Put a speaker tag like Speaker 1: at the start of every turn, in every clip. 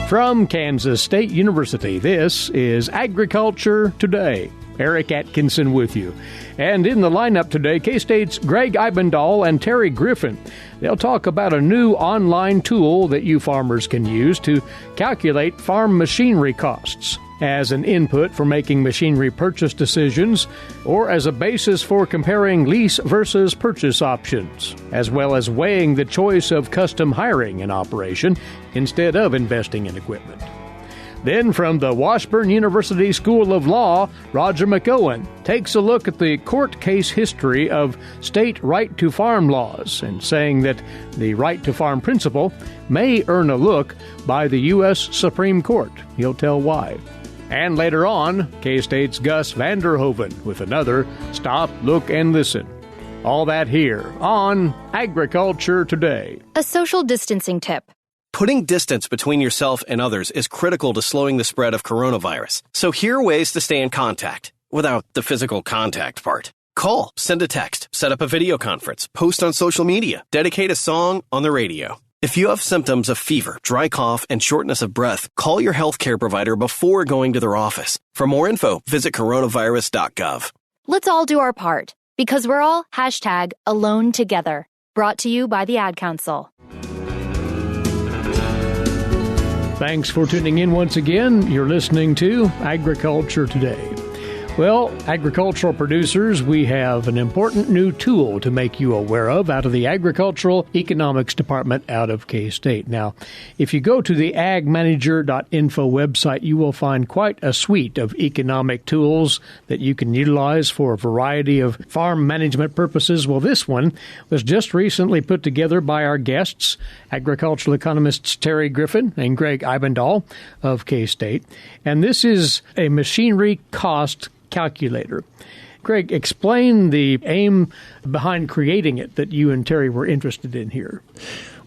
Speaker 1: From Kansas State University, this is Agriculture Today. Eric Atkinson with you. And in the lineup today, K-State's Gregg Ibendahl and Terry Griffin. They'll talk about a new online tool that you farmers can use to calculate farm machinery costs as an input for making machinery purchase decisions or as a basis for comparing lease versus purchase options, as well as weighing the choice of custom hiring an operation instead of investing in equipment. Then from the Washburn University School of Law, Roger McEowen takes a look at the court case history of state right-to-farm laws and saying that the right-to-farm principle may earn a look by the U.S. Supreme Court. He'll tell why. And later on, K-State's Gus Vanderhoeven with another Stop, Look, and Listen. All that here on Agriculture Today.
Speaker 2: A social distancing tip.
Speaker 3: Putting distance between yourself and others is critical to slowing the spread of coronavirus. So here are ways to stay in contact without the physical contact part. Call, send a text, set up a video conference, post on social media, dedicate a song on the radio. If you have symptoms of fever, dry cough, and shortness of breath, call your healthcare provider before going to their office. For more info, visit coronavirus.gov.
Speaker 2: Let's all do our part, because we're all #alone together. Brought to you by the Ad Council.
Speaker 1: Thanks for tuning in once again. You're listening to Agriculture Today. Well, agricultural producers, we have an important new tool to make you aware of out of the Agricultural Economics Department out of K-State. Now, if you go to the agmanager.info website, you will find quite a suite of economic tools that you can utilize for a variety of farm management purposes. Well, this one was just recently put together by our guests, agricultural economists Terry Griffin and Gregg Ibendahl of K-State. And this is a machinery cost calculator. Gregg, explain the aim behind creating it that you and Terry were interested in here.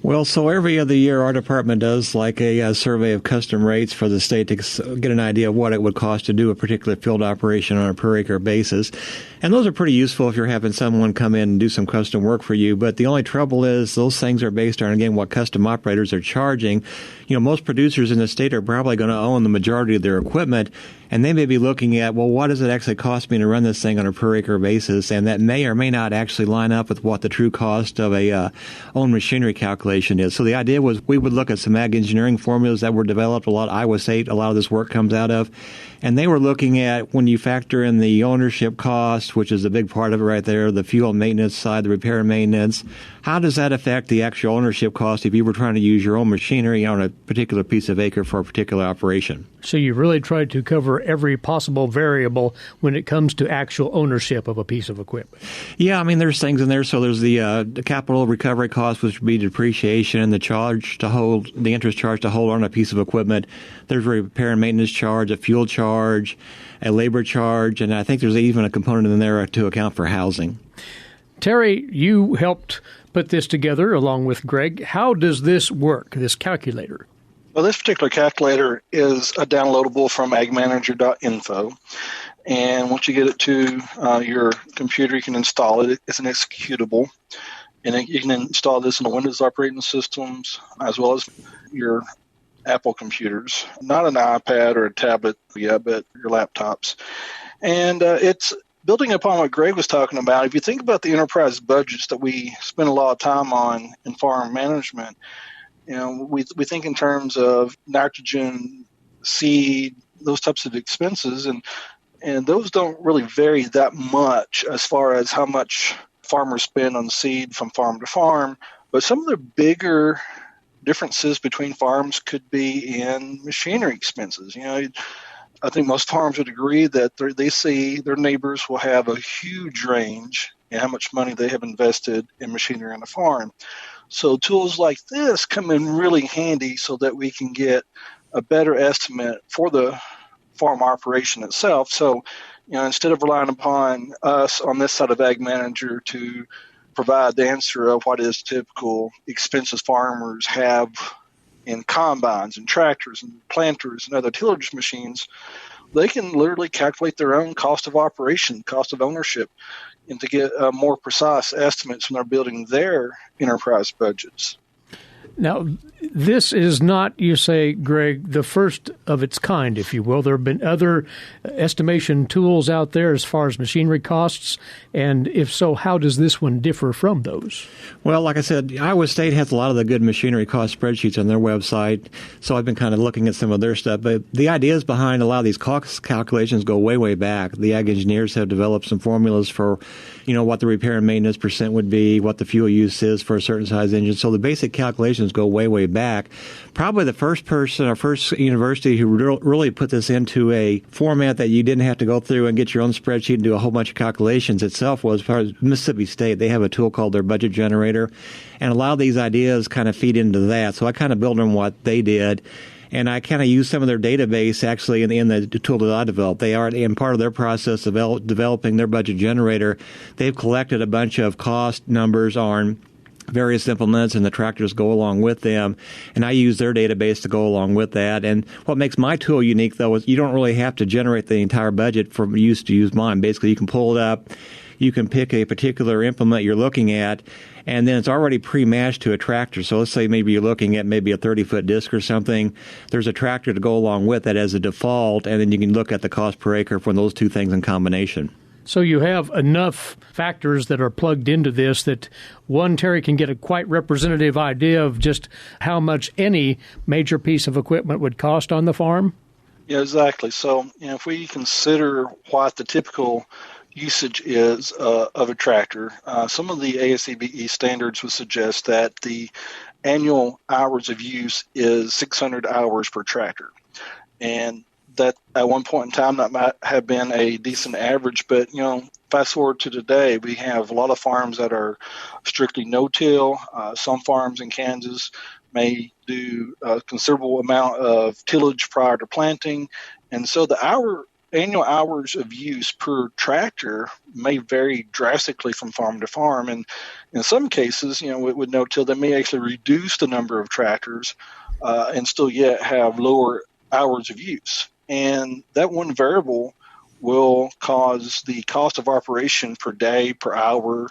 Speaker 4: Well, so every other year our department does like a survey of custom rates for the state to get an idea of what it would cost to do a particular field operation on a per acre basis. And those are pretty useful if you're having someone come in and do some custom work for you. But the only trouble is those things are based on, again, what custom operators are charging. You know, most producers in the state are probably going to own the majority of their equipment, and they may be looking at, well, what does it actually cost me to run this thing on a per acre basis? And that may or may not actually line up with what the true cost of a own machinery calculation is. So the idea was we would look at some ag engineering formulas that were developed. A lot of Iowa State, a lot of this work comes out of. And they were looking at when you factor in the ownership cost, which is a big part of it right there, the fuel maintenance side, the repair and maintenance, how does that affect the actual ownership cost if you were trying to use your own machinery on a particular piece of acre for a particular operation?
Speaker 1: So you really tried to cover every possible variable when it comes to actual ownership of a piece of equipment.
Speaker 4: Yeah, I mean, there's things in there. So there's the capital recovery cost, which would be depreciation, and the interest charge to hold on a piece of equipment. There's a repair and maintenance charge, a fuel charge, a labor charge, and I think there's even a component in there to account for housing.
Speaker 1: Terry, you helped put this together along with Gregg. How does this work, this calculator?
Speaker 5: Well, this particular calculator is a downloadable from agmanager.info. And once you get it to your computer, you can install it. It's an executable. And you can install this in the Windows operating systems as well as your Apple computers. Not an iPad or a tablet yet, but your laptops. And it's building upon what Gregg was talking about. If you think about the enterprise budgets that we spend a lot of time on in farm management, you know, we think in terms of nitrogen, seed, those types of expenses, and those don't really vary that much as far as how much farmers spend on seed from farm to farm. But some of the bigger differences between farms could be in machinery expenses. You know, I think most farms would agree that they see their neighbors will have a huge range in how much money they have invested in machinery on the farm. So tools like this come in really handy so that we can get a better estimate for the farm operation itself. So, you know, instead of relying upon us on this side of Ag Manager to provide the answer of what is typical expenses farmers have in combines and tractors and planters and other tillage machines, they can literally calculate their own cost of operation, cost of ownership, and to get more precise estimates when they're building their enterprise budgets.
Speaker 1: Now, This is not, you say, Gregg, the first of its kind, if you will. There have been other estimation tools out there as far as machinery costs, and if so, how does this one differ from those?
Speaker 4: Well, like I said, Iowa State has a lot of the good machinery cost spreadsheets on their website, so I've been kind of looking at some of their stuff. But the ideas behind a lot of these cost calculations go way, way back. The ag engineers have developed some formulas for, what the repair and maintenance percent would be, what the fuel use is for a certain size engine. So the basic calculations go way, way back. Probably the first person or first university who really put this into a format that you didn't have to go through and get your own spreadsheet and do a whole bunch of calculations itself was Mississippi State. They have a tool called their budget generator, and a lot of these ideas kind of feed into that. So I kind of built on what they did. And I kind of use some of their database actually in the tool that I developed. They are in part of their process of developing their budget generator. They've collected a bunch of cost numbers on various implements, and the tractors go along with them. And I use their database to go along with that. And what makes my tool unique, though, is you don't really have to generate the entire budget from use to use mine. Basically, you can pull it up. You can pick a particular implement you're looking at, and then it's already pre-matched to a tractor. So let's say maybe you're looking at maybe a 30-foot disc or something. There's a tractor to go along with that as a default, and then you can look at the cost per acre for those two things in combination.
Speaker 1: So you have enough factors that are plugged into this that one, Terry, can get a quite representative idea of just how much any major piece of equipment would cost on the farm?
Speaker 5: Yeah, exactly. So, if we consider what the typical usage is of a tractor, some of the ASCBE standards would suggest that the annual hours of use is 600 hours per tractor. And that at one point in time that might have been a decent average, but fast forward to today, we have a lot of farms that are strictly no-till. Some farms in Kansas may do a considerable amount of tillage prior to planting, and so the annual hours of use per tractor may vary drastically from farm to farm. And in some cases, with no-till, they may actually reduce the number of tractors and still yet have lower hours of use. And that one variable will cause the cost of operation per day, per hour,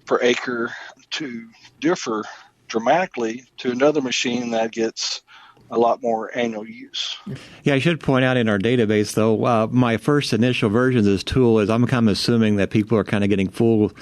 Speaker 5: per acre to differ dramatically to another machine that gets a lot more annual use.
Speaker 4: Yeah, I should point out in our database, though, my first initial version of this tool is I'm kind of assuming that people are kind of getting full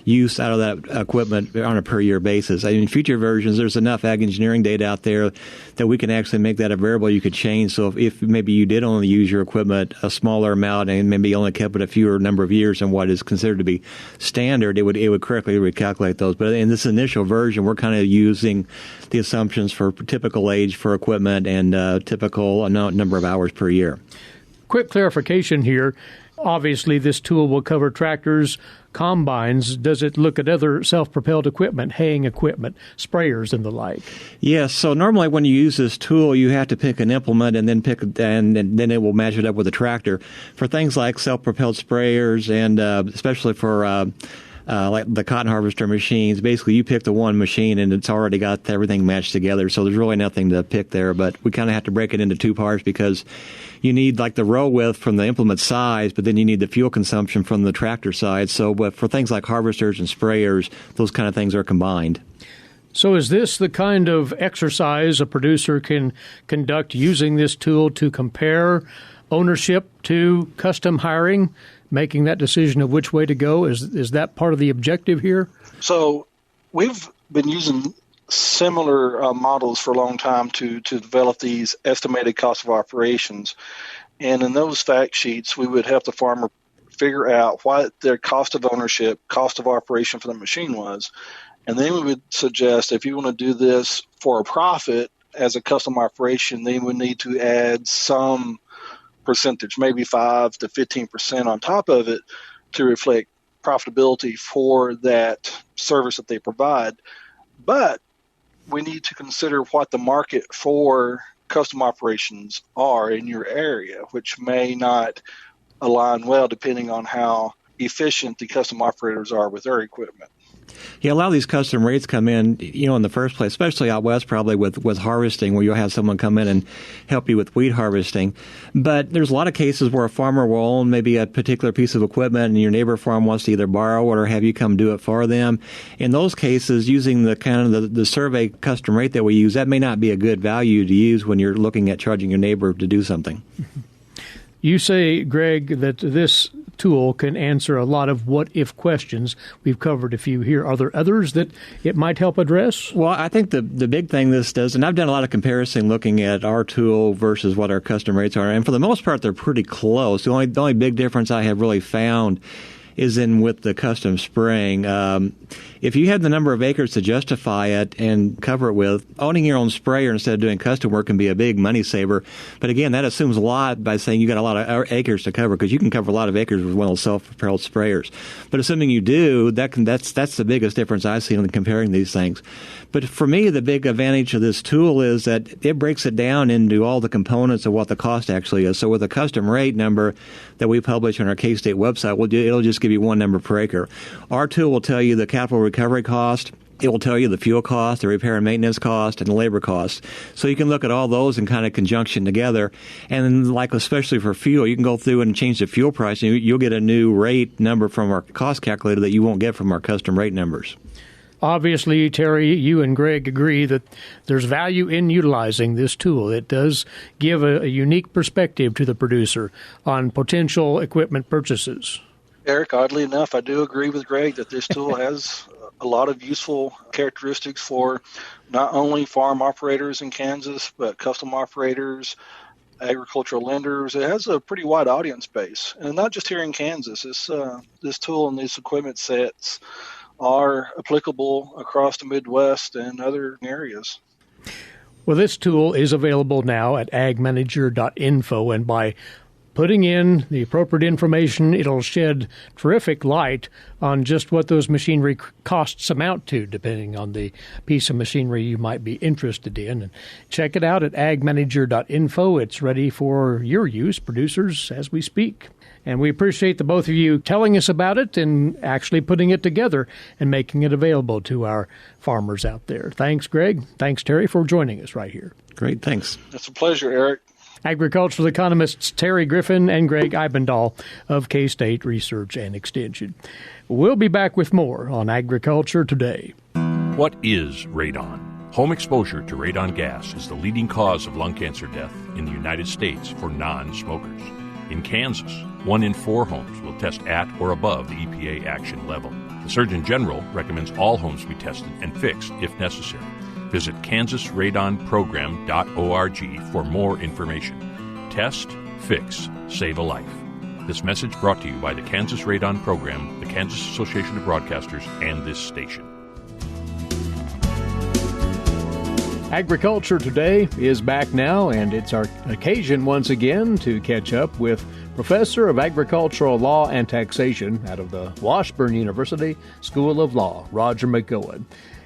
Speaker 4: use out of that equipment on a per-year basis. In future versions, there's enough ag engineering data out there that we can actually make that a variable you could change. So if maybe you did only use your equipment a smaller amount and maybe only kept it a fewer number of years than what is considered to be standard, it would correctly recalculate those. But in this initial version, we're kind of using the assumptions for typical age for equipment and typical number of hours per year.
Speaker 1: Quick clarification here. Obviously, this tool will cover tractors, combines. Does it look at other self-propelled equipment, haying equipment, sprayers, and the like? Yes.
Speaker 4: So normally when you use this tool, you have to pick an implement and then it will match it up with a tractor. For things like self-propelled sprayers and especially for like the cotton harvester machines, basically you pick the one machine and it's already got everything matched together. So there's really nothing to pick there. But we kind of have to break it into two parts because you need like the row width from the implement size, but then you need the fuel consumption from the tractor side. So but for things like harvesters and sprayers, those kind of things are combined.
Speaker 1: So is this the kind of exercise a producer can conduct using this tool to compare ownership to custom hiring, making that decision of which way to go? Is that part of the objective here?
Speaker 5: So we've been using similar models for a long time to develop these estimated cost of operations. And in those fact sheets, we would have the farmer figure out what their cost of ownership, cost of operation for the machine was. And then we would suggest if you want to do this for a profit as a custom operation, then we need to add some percentage, maybe 5 to 15% on top of it to reflect profitability for that service that they provide. But we need to consider what the market for custom operations are in your area, which may not align well depending on how efficient the custom operators are with their equipment.
Speaker 4: Yeah, a lot of these custom rates come in, in the first place, especially out west probably with harvesting, where you'll have someone come in and help you with wheat harvesting. But there's a lot of cases where a farmer will own maybe a particular piece of equipment and your neighbor farm wants to either borrow it or have you come do it for them. In those cases, using the survey custom rate that we use, that may not be a good value to use when you're looking at charging your neighbor to do something.
Speaker 1: You say, Gregg, that this tool can answer a lot of what-if questions. We've covered a few here. Are there others that it might help address?
Speaker 4: Well, I think the big thing this does, and I've done a lot of comparison looking at our tool versus what our custom rates are, and for the most part, they're pretty close. The only big difference I have really found is in with the custom spraying. If you had the number of acres to justify it and cover it with, owning your own sprayer instead of doing custom work can be a big money saver. But again, that assumes a lot by saying you got a lot of acres to cover, because you can cover a lot of acres with one of those self-propelled sprayers. But assuming you do, that's the biggest difference I've seen in comparing these things. But for me, the big advantage of this tool is that it breaks it down into all the components of what the cost actually is. So with a custom rate number that we publish on our K-State website, it'll just give you one number per acre. Our tool will tell you the capital recovery cost. It will tell you the fuel cost, the repair and maintenance cost, and the labor cost. So you can look at all those in kind of conjunction together. And like especially for fuel, you can go through and change the fuel price, and you'll get a new rate number from our cost calculator that you won't get from our custom rate numbers.
Speaker 1: Obviously, Terry, you and Gregg agree that there's value in utilizing this tool. It does give a unique perspective to the producer on potential equipment purchases.
Speaker 5: Eric, oddly enough, I do agree with Gregg that this tool has a lot of useful characteristics for not only farm operators in Kansas, but custom operators, agricultural lenders. It has a pretty wide audience base, and not just here in Kansas. This tool and these equipment sets are applicable across the Midwest and other areas.
Speaker 1: Well, this tool is available now at agmanager.info, and by putting in the appropriate information, it'll shed terrific light on just what those machinery costs amount to, depending on the piece of machinery you might be interested in. And check it out at agmanager.info. It's ready for your use, producers, as we speak. And we appreciate the both of you telling us about it and actually putting it together and making it available to our farmers out there. Thanks, Gregg. Thanks, Terry, for joining us right here.
Speaker 4: Great, thanks.
Speaker 5: It's a pleasure, Eric.
Speaker 1: Agricultural economists Terry Griffin and Gregg Ibendahl of K-State Research and Extension. We'll be back with more on Agriculture Today.
Speaker 6: What is radon? Home exposure to radon gas is the leading cause of lung cancer death in the United States for non-smokers. In Kansas, 1 in 4 homes will test at or above the EPA action level. The Surgeon General recommends all homes be tested and fixed if necessary. Visit kansasradonprogram.org for more information. Test, fix, save a life. This message brought to you by the Kansas Radon Program, the Kansas Association of Broadcasters, and this station.
Speaker 1: Agriculture Today is back now, and it's our occasion once again to catch up with Professor of Agricultural Law and Taxation out of the Washburn University School of Law, Roger McEowen.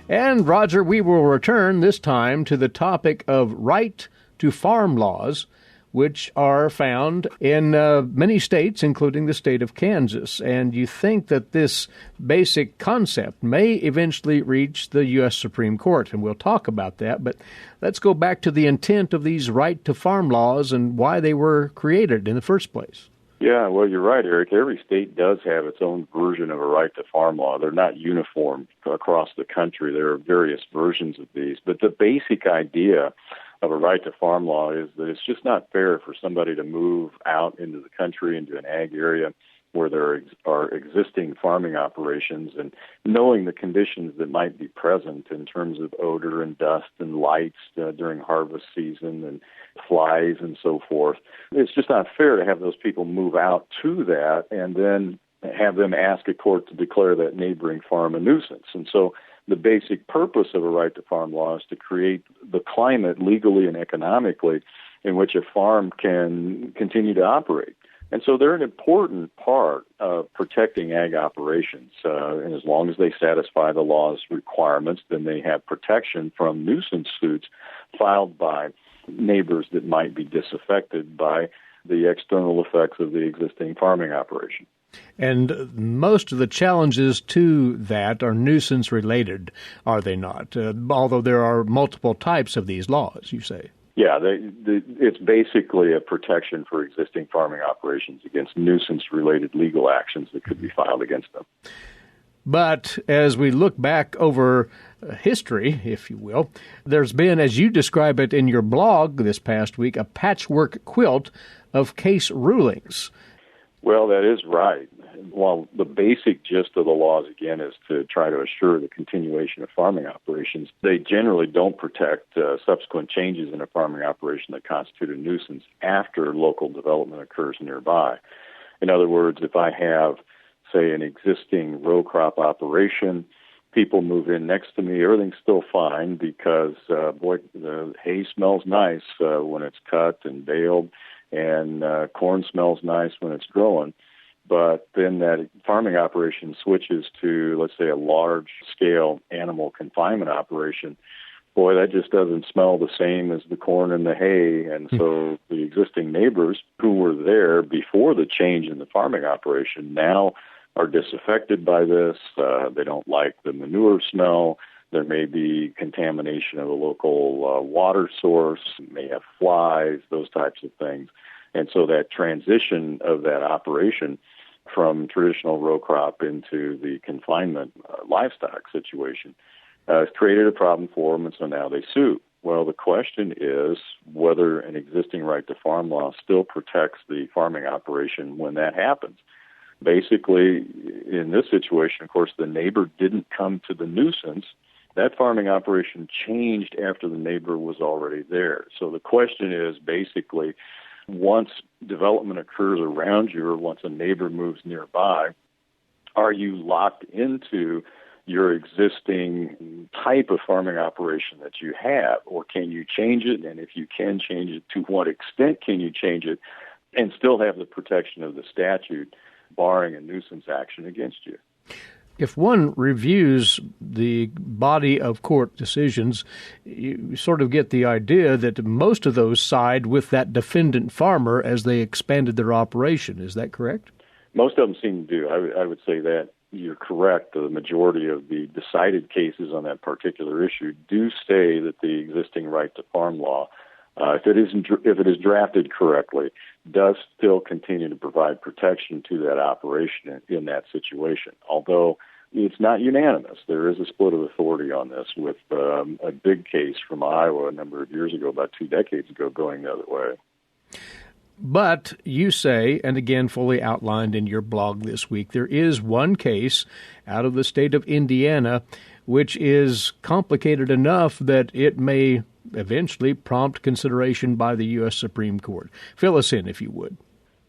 Speaker 1: And, Roger, we will return this time to the topic of right to farm laws, which are found in many states, including the state of Kansas. And you think that this basic concept may eventually reach the U.S. Supreme Court, and we'll talk about that. But let's go back to the intent of these right to farm laws and why they were created in the first place.
Speaker 7: Yeah, well, you're right, Eric. Every state does have its own version of a right to farm law. They're not uniform across the country. There are various versions of these. But the basic idea of a right to farm law is that it's just not fair for somebody to move out into the country, into an ag area where there are existing farming operations, and knowing the conditions that might be present in terms of odor and dust and lights during harvest season and flies and so forth. It's just not fair to have those people move out to that and then have them ask a court to declare that neighboring farm a nuisance. And so the basic purpose of a right to farm law is to create the climate legally and economically in which a farm can continue to operate. And so they're an important part of protecting ag operations. And as long as they satisfy the law's requirements, then they have protection from nuisance suits filed by neighbors that might be disaffected by the external effects of the existing farming operation.
Speaker 1: And most of the challenges to that are nuisance related, are they not? Although there are multiple types of these laws, you say.
Speaker 7: Yeah, it's basically a protection for existing farming operations against nuisance-related legal actions that could be filed against them.
Speaker 1: But as we look back over history, if you will, there's been, as you describe it in your blog this past week, a patchwork quilt of case rulings.
Speaker 7: Well, that is right. While the basic gist of the laws, again, is to try to assure the continuation of farming operations, they generally don't protect subsequent changes in a farming operation that constitute a nuisance after local development occurs nearby. In other words, if I have, say, an existing row crop operation, people move in next to me, everything's still fine because, the hay smells nice when it's cut and baled, and corn smells nice when it's growing. But then that farming operation switches to, let's say, a large-scale animal confinement operation. Boy, that just doesn't smell the same as the corn and the hay. And so the existing neighbors who were there before the change in the farming operation now are disaffected by this. They don't like the manure smell. There may be contamination of a local water source, may have flies, those types of things. And so that transition of that operation from traditional row crop into the confinement livestock situation has created a problem for them, and so now they sue. Well, the question is whether an existing right to farm law still protects the farming operation when that happens. Basically, in this situation, of course, the neighbor didn't come to the nuisance. That farming operation changed after the neighbor was already there. So the question is basically, once development occurs around you or once a neighbor moves nearby, are you locked into your existing type of farming operation that you have, or can you change it? And if you can change it, to what extent can you change it and still have the protection of the statute barring a nuisance action against you?
Speaker 1: If one reviews the body of court decisions, you sort of get the idea that most of those side with that defendant farmer as they expanded their operation. Is that correct?
Speaker 7: Most of them seem to do. I would say that you're correct. The majority of the decided cases on that particular issue do say that the existing right to farm law, if it is drafted correctly, does still continue to provide protection to that operation in that situation. Although it's not unanimous. There is a split of authority on this with a big case from Iowa a number of years ago, about 2 decades ago, going the other way.
Speaker 1: But you say, and again fully outlined in your blog this week, there is one case out of the state of Indiana which is complicated enough that it may eventually prompt consideration by the U.S. Supreme Court. Fill us in, if you would.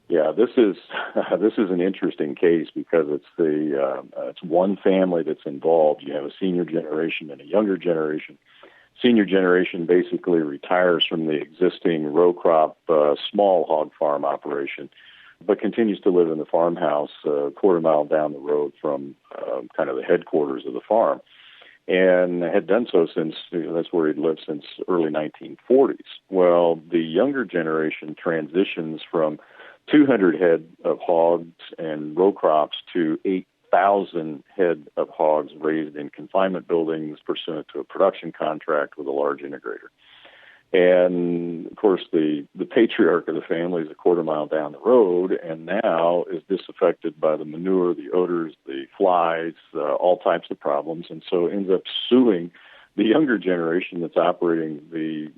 Speaker 7: Yeah, this is an interesting case because it's one family that's involved. You have a senior generation and a younger generation. Senior generation basically retires from the existing row crop small hog farm operation, but continues to live in the farmhouse a quarter mile down the road from kind of the headquarters of the farm, and had done so since, that's where he'd lived since early 1940s. Well, the younger generation transitions from 200 head of hogs and row crops to 8,000 head of hogs raised in confinement buildings pursuant to a production contract with a large integrator. And, of course, the patriarch of the family is a quarter mile down the road and now is disaffected by the manure, the odors, the flies, all types of problems, and so ends up suing the younger generation that's operating the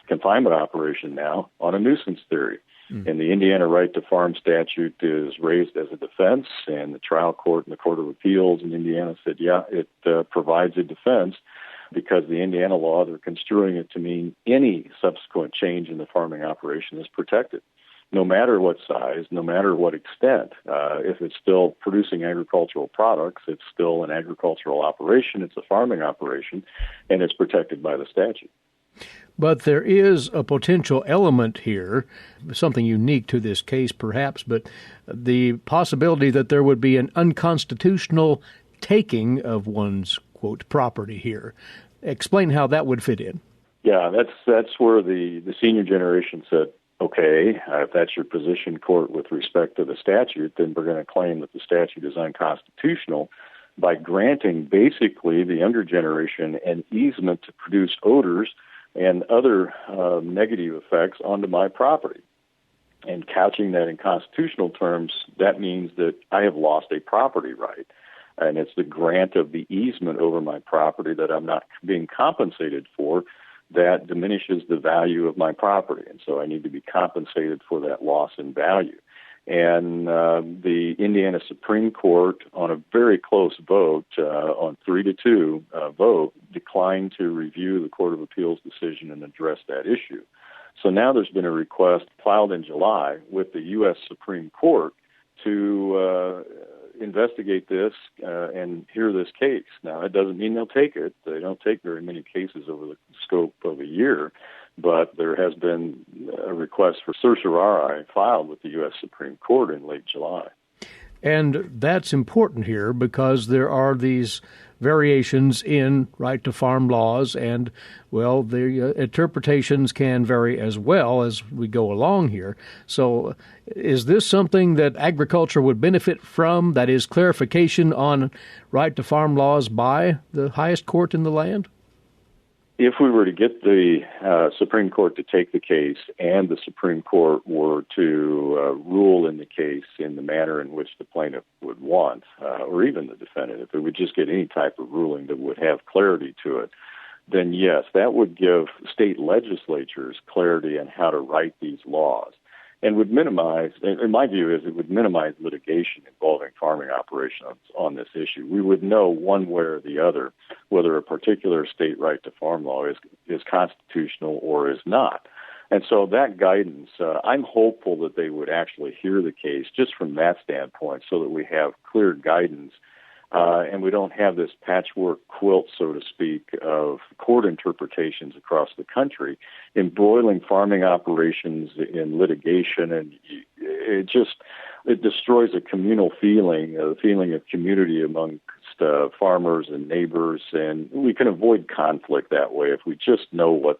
Speaker 7: confinement operation now on a nuisance theory. And the Indiana right to farm statute is raised as a defense, and the trial court and the Court of Appeals in Indiana said, yeah, it provides a defense because the Indiana law, they're construing it to mean any subsequent change in the farming operation is protected, no matter what size, no matter what extent. If it's still producing agricultural products, it's still an agricultural operation, it's a farming operation, and it's protected by the statute.
Speaker 1: But there is a potential element here, something unique to this case perhaps, but the possibility that there would be an unconstitutional taking of one's, quote, property here. Explain how that would fit in.
Speaker 7: Yeah, that's where the senior generation said, Okay, if that's your position, court, with respect to the statute, then we're going to claim that the statute is unconstitutional by granting basically the younger generation an easement to produce odors and other negative effects onto my property. And couching that in constitutional terms, that means that I have lost a property right. And it's the grant of the easement over my property that I'm not being compensated for that diminishes the value of my property. And so I need to be compensated for that loss in value. And the Indiana Supreme Court, on a very close vote, on 3-2 vote, declined to review the Court of Appeals decision and address that issue. So now there's been a request filed in July with the U.S. Supreme Court to investigate this and hear this case. Now, it doesn't mean they'll take it. They don't take very many cases over the scope of a year. But there has been a request for certiorari filed with the U.S. Supreme Court in late July.
Speaker 1: And that's important here because there are these variations in right-to-farm laws, and, well, the interpretations can vary as well as we go along here. So is this something that agriculture would benefit from, that is, clarification on right-to-farm laws by the highest court in the land?
Speaker 7: If we were to get the Supreme Court to take the case and the Supreme Court were to rule in the case in the manner in which the plaintiff would want, or even the defendant, if it would just get any type of ruling that would have clarity to it, then yes, that would give state legislatures clarity on how to write these laws. And would minimize, in my view, is it would minimize litigation involving farming operations on this issue. We would know one way or the other whether a particular state right to farm law is constitutional or is not. And so that guidance, I'm hopeful that they would actually hear the case just from that standpoint so that we have clear guidance and we don't have this patchwork quilt, so to speak, of court interpretations across the country, embroiling farming operations in litigation, and it destroys a communal feeling, a feeling of community amongst farmers and neighbors, and we can avoid conflict that way if we just know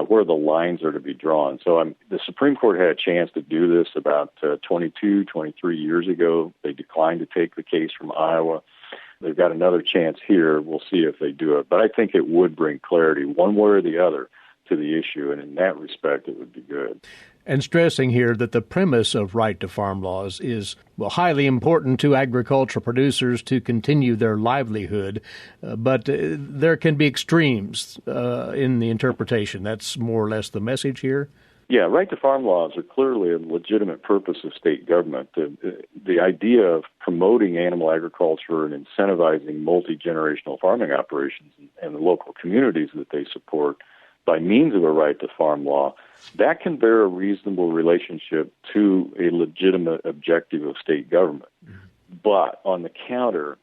Speaker 7: where the lines are to be drawn. So the Supreme Court had a chance to do this about 23 years ago. They declined to take the case from Iowa. They've got another chance here. We'll see if they do it. But I think it would bring clarity one way or the other to the issue, and in that respect, it would be good.
Speaker 1: And stressing here that the premise of right-to-farm laws is, well, highly important to agricultural producers to continue their livelihood, but there can be extremes in the interpretation. That's more or less the message here?
Speaker 7: Yeah, right-to-farm laws are clearly a legitimate purpose of state government. The idea of promoting animal agriculture and incentivizing multi-generational farming operations and the local communities that they support by means of a right-to-farm law, that can bear a reasonable relationship to a legitimate objective of state government. Mm-hmm. But on the counter,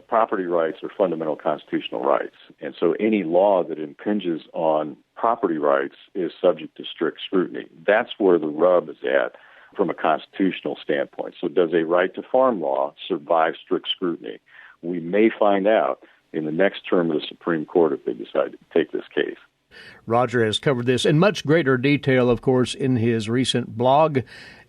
Speaker 7: property rights are fundamental constitutional rights. And so any law that impinges on property rights is subject to strict scrutiny. That's where the rub is at from a constitutional standpoint. So does a right-to-farm law survive strict scrutiny? We may find out in the next term of the Supreme Court if they decide to take this case.
Speaker 1: Roger has covered this in much greater detail, of course, in his recent blog.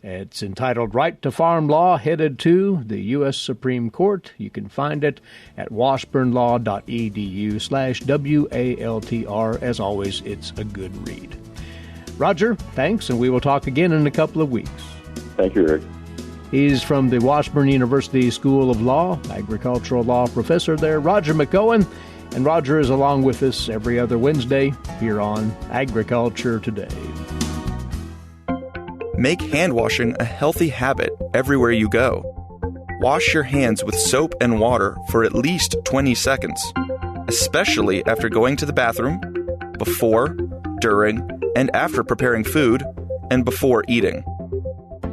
Speaker 1: It's entitled Right to Farm Law, Headed to the U.S. Supreme Court. You can find it at washburnlaw.edu/WALTR. As always, it's a good read. Roger, thanks, and we will talk again in a couple of weeks.
Speaker 7: Thank you, Rick.
Speaker 1: He's from the Washburn University School of Law, agricultural law professor there, Roger McEowen. And Roger is along with us every other Wednesday here on Agriculture Today.
Speaker 8: Make hand washing a healthy habit everywhere you go. Wash your hands with soap and water for at least 20 seconds, especially after going to the bathroom, before, during, and after preparing food, and before eating.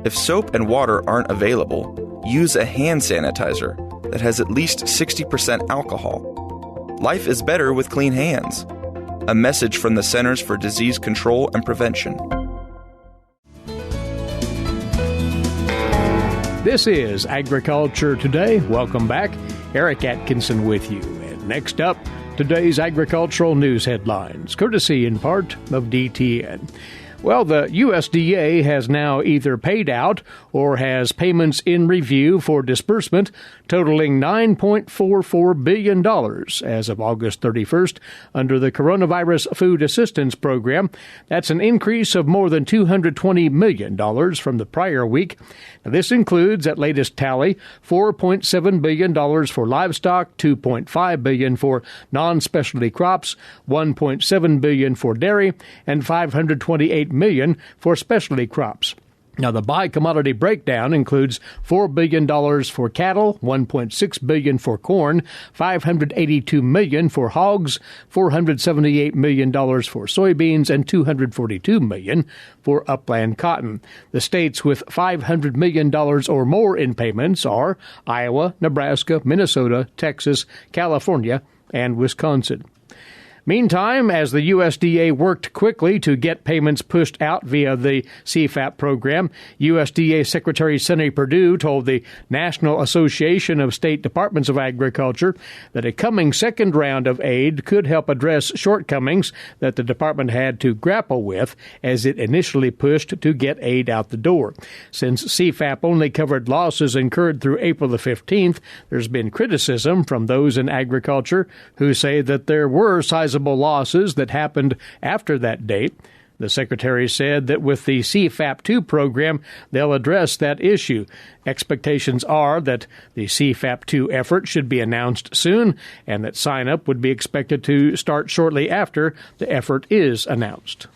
Speaker 8: If soap and water aren't available, use a hand sanitizer that has at least 60% alcohol. Life is better with clean hands. A message from the Centers for Disease Control and Prevention.
Speaker 1: This is Agriculture Today. Welcome back. Eric Atkinson with you. And next up, today's agricultural news headlines, courtesy in part of DTN. Well, the USDA has now either paid out or has payments in review for disbursement totaling $9.44 billion as of August 31st under the Coronavirus Food Assistance Program. That's an increase of more than $220 million from the prior week. Now, this includes, at latest tally, $4.7 billion for livestock, $2.5 billion for non-specialty crops, $1.7 billion for dairy, and $528 million for specialty crops. Now, the by-commodity breakdown includes $4 billion for cattle, $1.6 billion for corn, $582 million for hogs, $478 million for soybeans, and $242 million for upland cotton. The states with $500 million or more in payments are Iowa, Nebraska, Minnesota, Texas, California, and Wisconsin. Meantime, as the USDA worked quickly to get payments pushed out via the CFAP program, USDA Secretary Sonny Perdue told the National Association of State Departments of Agriculture that a coming second round of aid could help address shortcomings that the department had to grapple with as it initially pushed to get aid out the door. Since CFAP only covered losses incurred through April the 15th, there's been criticism from those in agriculture who say that there were sizable losses that happened after that date. The Secretary said that with the CFAP 2 program, they'll address that issue. Expectations are that the CFAP 2 effort should be announced soon, and that sign-up would be expected to start shortly after the effort is announced.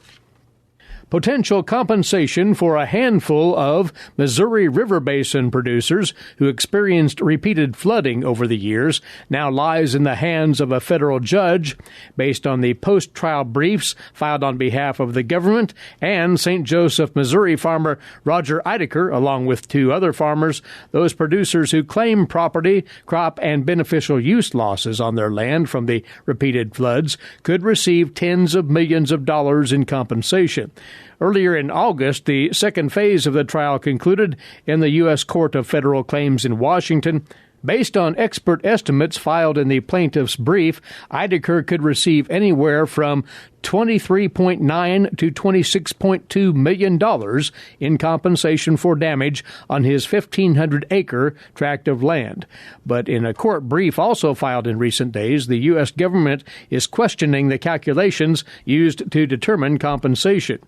Speaker 1: Potential compensation for a handful of Missouri River Basin producers who experienced repeated flooding over the years now lies in the hands of a federal judge based on the post-trial briefs filed on behalf of the government and St. Joseph, Missouri farmer Roger Ibendahl, along with two other farmers, those producers who claim property, crop, and beneficial use losses on their land from the repeated floods could receive tens of millions of dollars in compensation. Earlier in August, the second phase of the trial concluded in the U.S. Court of Federal Claims in Washington. Based on expert estimates filed in the plaintiff's brief, Ibendahl could receive anywhere from $23.9 to $26.2 million in compensation for damage on his 1,500-acre tract of land. But in a court brief also filed in recent days, the U.S. government is questioning the calculations used to determine compensation.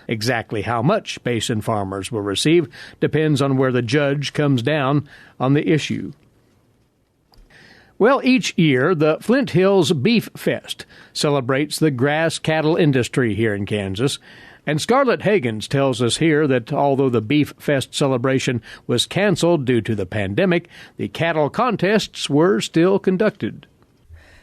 Speaker 1: Exactly how much basin farmers will receive depends on where the judge comes down on the issue. Well, each year, the Flint Hills Beef Fest celebrates the grass cattle industry here in Kansas. And Scarlett Higgins tells us here that although the Beef Fest celebration was canceled due to the pandemic, the cattle contests were still conducted.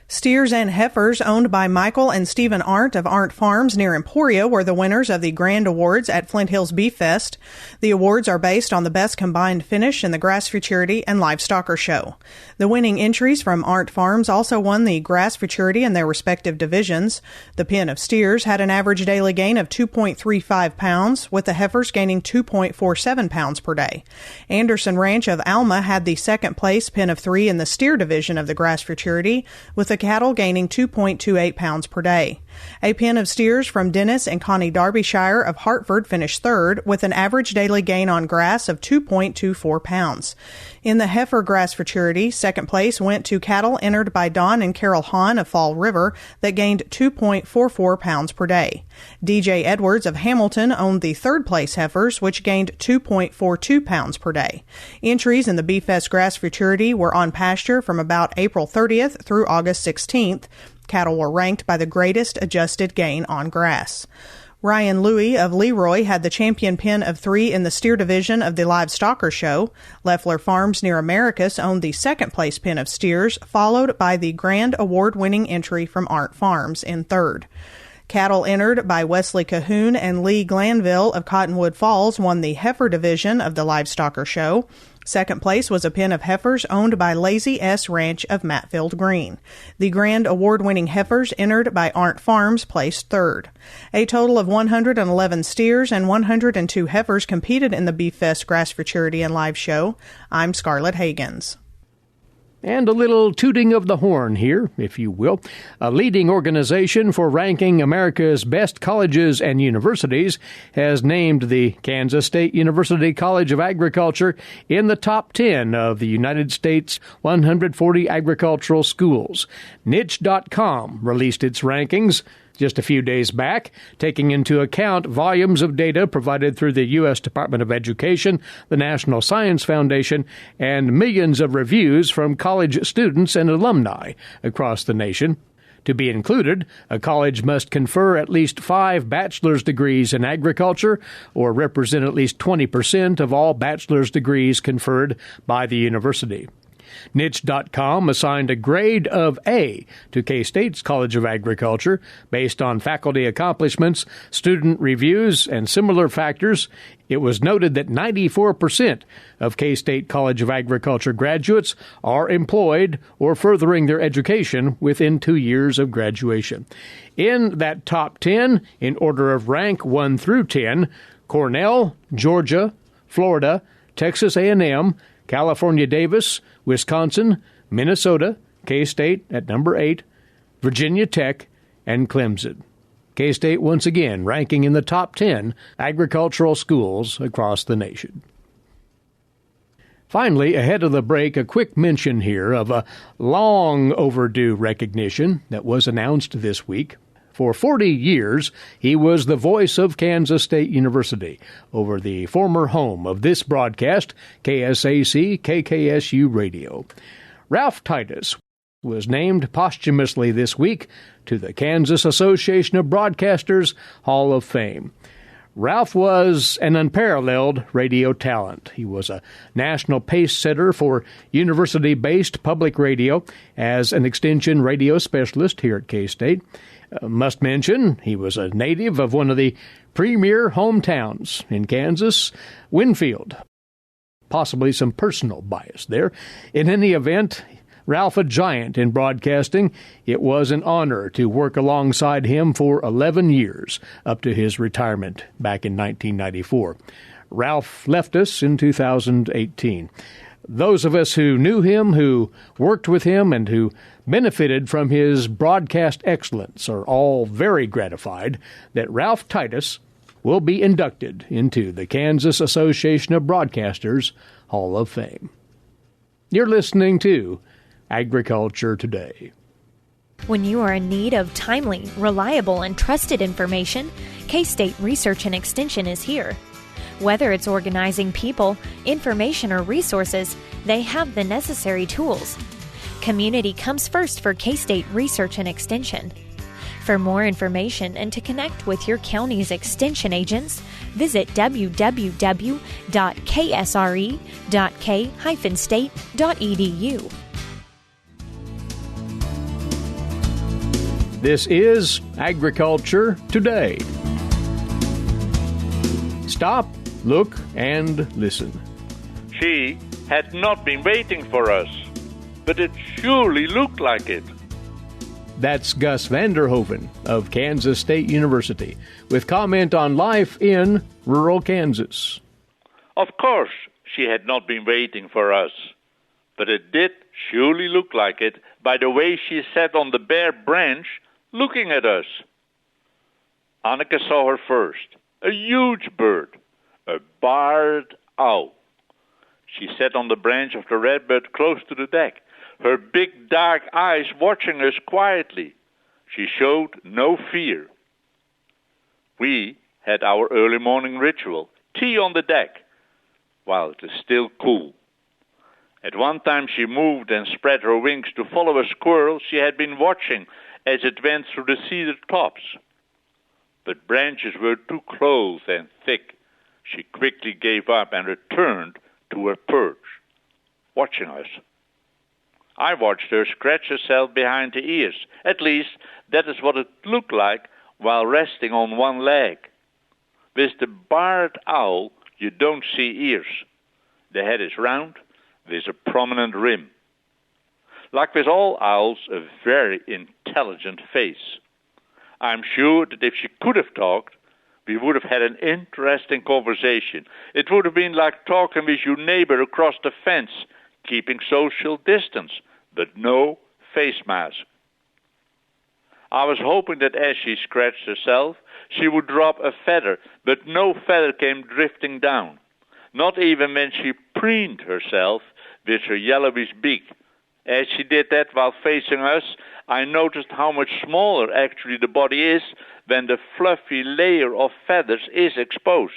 Speaker 9: Steers and heifers owned by Michael and Stephen Arndt of Arndt Farms near Emporia were the winners of the Grand Awards at Flint Hills Beef Fest. The awards are based on the best combined finish in the Grass Futurity and Livestocker Show. The winning entries from Arndt Farms also won the Grass Futurity in their respective divisions. The pen of steers had an average daily gain of 2.35 pounds, with the heifers gaining 2.47 pounds per day. Anderson Ranch of Alma had the second place pen of 3 in the steer division of the Grass Futurity, with the cattle gaining 2.28 pounds per day. A pen of steers from Dennis and Connie Derbyshire of Hartford finished third, with an average daily gain on grass of 2.24 pounds. In the heifer grass futurity, second place went to cattle entered by Don and Carol Hahn of Fall River that gained 2.44 pounds per day. DJ Edwards of Hamilton owned the third place heifers, which gained 2.42 pounds per day. Entries in the Beef Fest grass futurity were on pasture from about April 30th through August 16th. Cattle were ranked by the greatest adjusted gain on grass. Ryan Louie of Leroy had the champion pen of 3 in the steer division of the Livestocker Show. Leffler Farms near Americus owned the second place pen of steers, followed by the grand award-winning entry from Arndt Farms in third. Cattle entered by Wesley Cahoon and Lee Glanville of Cottonwood Falls won the heifer division of the Livestocker Show. Second place was a pen of heifers owned by Lazy S Ranch of Matfield Green. The grand award-winning heifers entered by Arndt Farms placed third. A total of 111 steers and 102 heifers competed in the Beef Fest Grass Futurity and Live Show. I'm Scarlett Higgins.
Speaker 1: And a little tooting of the horn here, if you will. A leading organization for ranking America's best colleges and universities has named the Kansas State University College of Agriculture in the top 10 of the United States 140 agricultural schools. Niche.com released its rankings just a few days back, taking into account volumes of data provided through the U.S. Department of Education, the National Science Foundation, and millions of reviews from college students and alumni across the nation. To be included, a college must confer at least 5 bachelor's degrees in agriculture or represent at least 20% of all bachelor's degrees conferred by the university. Niche.com assigned a grade of A to K-State's College of Agriculture based on faculty accomplishments, student reviews, and similar factors. It was noted that 94% of K-State College of Agriculture graduates are employed or furthering their education within 2 years of graduation. In that top 10, in order of rank 1 through 10, Cornell, Georgia, Florida, Texas A&M, California Davis, Wisconsin, Minnesota, K-State at number 8, Virginia Tech, and Clemson. K-State once again ranking in the top 10 agricultural schools across the nation. Finally, ahead of the break, a quick mention here of a long overdue recognition that was announced this week. For 40 years, he was the voice of Kansas State University over the former home of this broadcast, KSAC KKSU Radio. Ralph Titus was named posthumously this week to the Kansas Association of Broadcasters Hall of Fame. Ralph was an unparalleled radio talent. He was a national pace setter for university-based public radio as an extension radio specialist here at K-State. Must mention, he was a native of one of the premier hometowns in Kansas, Winfield. Possibly some personal bias there. In any event, Ralph a giant in broadcasting, it was an honor to work alongside him for 11 years, up to his retirement back in 1994. Ralph left us in 2018. Those of us who knew him, who worked with him, and who benefited from his broadcast excellence are all very gratified that Ralph Titus will be inducted into the Kansas Association of Broadcasters Hall of Fame. You're listening to Agriculture Today.
Speaker 10: When you are in need of timely, reliable, and trusted information, K-State Research and Extension is here. Whether it's organizing people, information, or resources, they have the necessary tools. Community comes first for K-State Research and Extension. For more information and to connect with your county's extension agents, visit www.ksre.k-state.edu.
Speaker 1: This is Agriculture Today. Stop, look, and listen.
Speaker 11: She had not been waiting for us, but it surely looked like it.
Speaker 1: That's Gus Vanderhoeven of Kansas State University with comment on life in rural Kansas.
Speaker 11: Of course, she had not been waiting for us, but it did surely look like it by the way she sat on the bare branch looking at us. Anneke saw her first, a huge bird, a barred owl. She sat on the branch of the redbud close to the deck, her big dark eyes watching us quietly. She showed no fear. We had our early morning ritual, tea on the deck, while it is still cool. At one time she moved and spread her wings to follow a squirrel she had been watching as it went through the cedar tops. But branches were too close and thick. She quickly gave up and returned to her perch, watching us. I watched her scratch herself behind the ears. At least, that is what it looked like while resting on one leg. With the barred owl, you don't see ears. The head is round, with a prominent rim. Like with all owls, a very intelligent face. I'm sure that if she could have talked, we would have had an interesting conversation. It would have been like talking with your neighbor across the fence, keeping social distance, but no face mask. I was hoping that as she scratched herself, she would drop a feather, but no feather came drifting down, not even when she preened herself with her yellowish beak. As she did that while facing us, I noticed how much smaller actually the body is when the fluffy layer of feathers is exposed.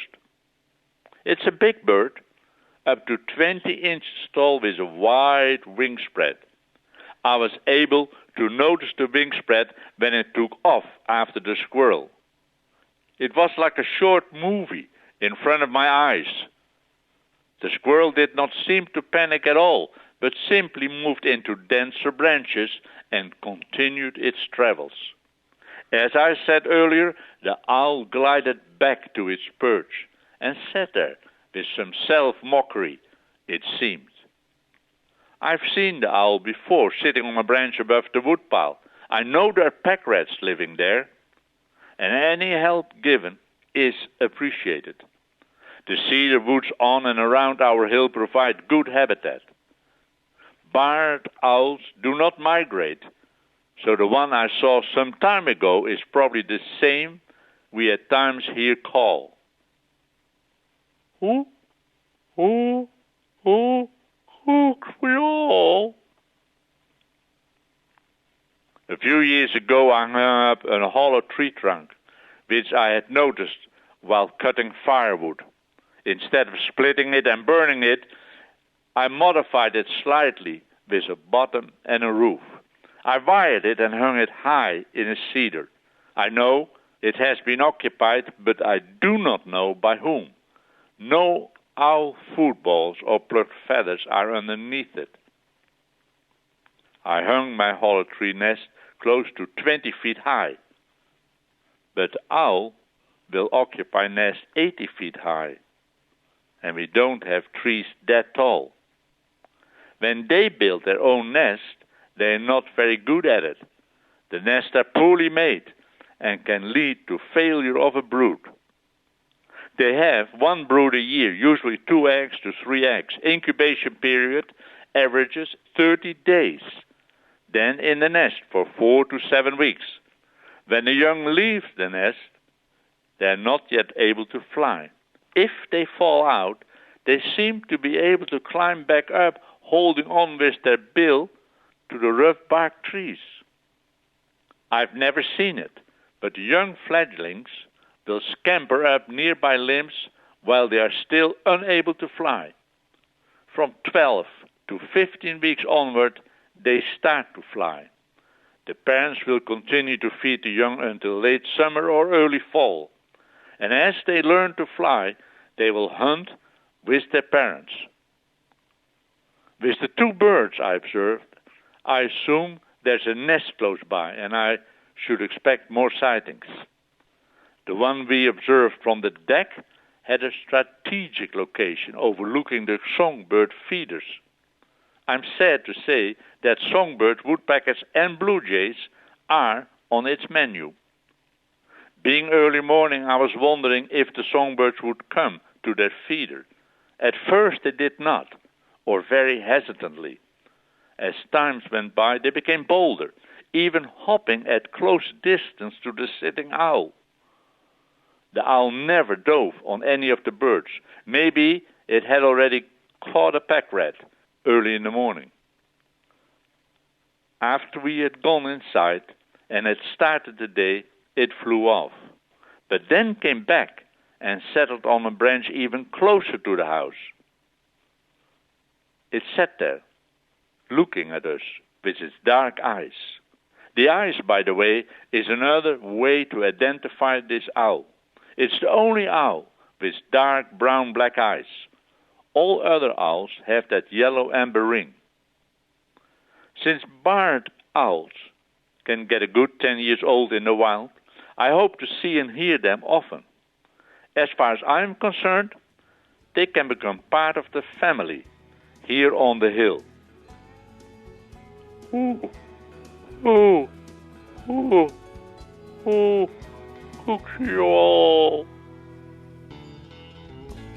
Speaker 11: It's a big bird, up to 20 inches tall with a wide wing spread. I was able to notice the wing spread when it took off after the squirrel. It was like a short movie in front of my eyes. The squirrel did not seem to panic at all, but simply moved into denser branches and continued its travels. As I said earlier, the owl glided back to its perch and sat there with some self-mockery, it seemed. I've seen the owl before sitting on a branch above the woodpile. I know there are pack rats living there, and any help given is appreciated. The cedar woods on and around our hill provide good habitat. Barred owls do not migrate, so the one I saw some time ago is probably the same we at times hear call. Who? Creole? A few years ago I hung up a hollow tree trunk, which I had noticed while cutting firewood. Instead of splitting it and burning it, I modified it slightly with a bottom and a roof. I wired it and hung it high in a cedar. I know it has been occupied, but I do not know by whom. No owl footballs or plucked feathers are underneath it. I hung my hollow tree nest close to 20 feet high, but the owl will occupy nest 80 feet high, and we don't have trees that tall. When they build their own nest, they are not very good at it. The nests are poorly made and can lead to failure of a brood. They have one brood a year, usually 2 eggs to 3 eggs. Incubation period averages 30 days. Then in the nest for 4 to 7 weeks. When the young leave the nest, they are not yet able to fly. If they fall out, they seem to be able to climb back up, holding on with their bill to the rough bark trees. I've never seen it, but the young fledglings will scamper up nearby limbs while they are still unable to fly. From 12 to 15 weeks onward, they start to fly. The parents will continue to feed the young until late summer or early fall. And as they learn to fly, they will hunt with their parents. With the 2 birds I observed, I assume there's a nest close by, and I should expect more sightings. The one we observed from the deck had a strategic location overlooking the songbird feeders. I'm sad to say that songbirds, woodpeckers, and blue jays are on its menu. Being early morning, I was wondering if the songbirds would come to their feeder. At first they did not, or very hesitantly. As times went by, they became bolder, even hopping at close distance to the sitting owl. The owl never dove on any of the birds. Maybe it had already caught a pack rat early in the morning. After we had gone inside and had started the day, it flew off, but then came back and settled on a branch even closer to the house. It sat there, looking at us with its dark eyes. The eyes, by the way, is another way to identify this owl. It's the only owl with dark brown-black eyes. All other owls have that yellow amber ring. Since barred owls can get a good 10 years old in the wild, I hope to see and hear them often. As far as I'm concerned, they can become part of the family here on the hill. Ooh, ooh, ooh, ooh, Creole.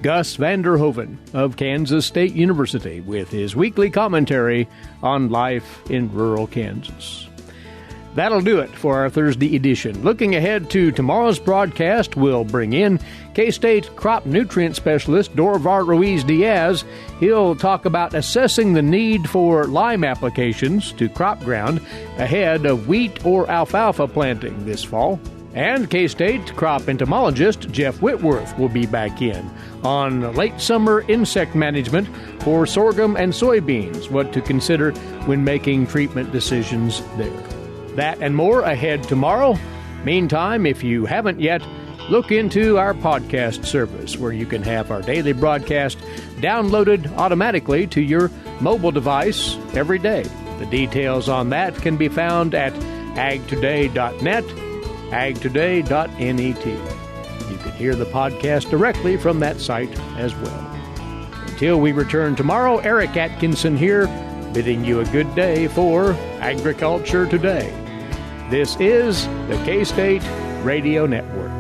Speaker 1: Gus Vander Hoeven of Kansas State University with his weekly commentary on life in rural Kansas. That'll do it for our Thursday edition. Looking ahead to tomorrow's broadcast, we'll bring in K-State crop nutrient specialist Dorvar Ruiz-Diaz. He'll talk about assessing the need for lime applications to crop ground ahead of wheat or alfalfa planting this fall. And K-State crop entomologist Jeff Whitworth will be back in on late summer insect management for sorghum and soybeans, what to consider when making treatment decisions there. That and more ahead tomorrow. Meantime, if you haven't yet, look into our podcast service where you can have our daily broadcast downloaded automatically to your mobile device every day. The details on that can be found at agtoday.net, agtoday.net. You can hear the podcast directly from that site as well. Until we return tomorrow, Eric Atkinson here, bidding you a good day for Agriculture Today. This is the K-State Radio Network.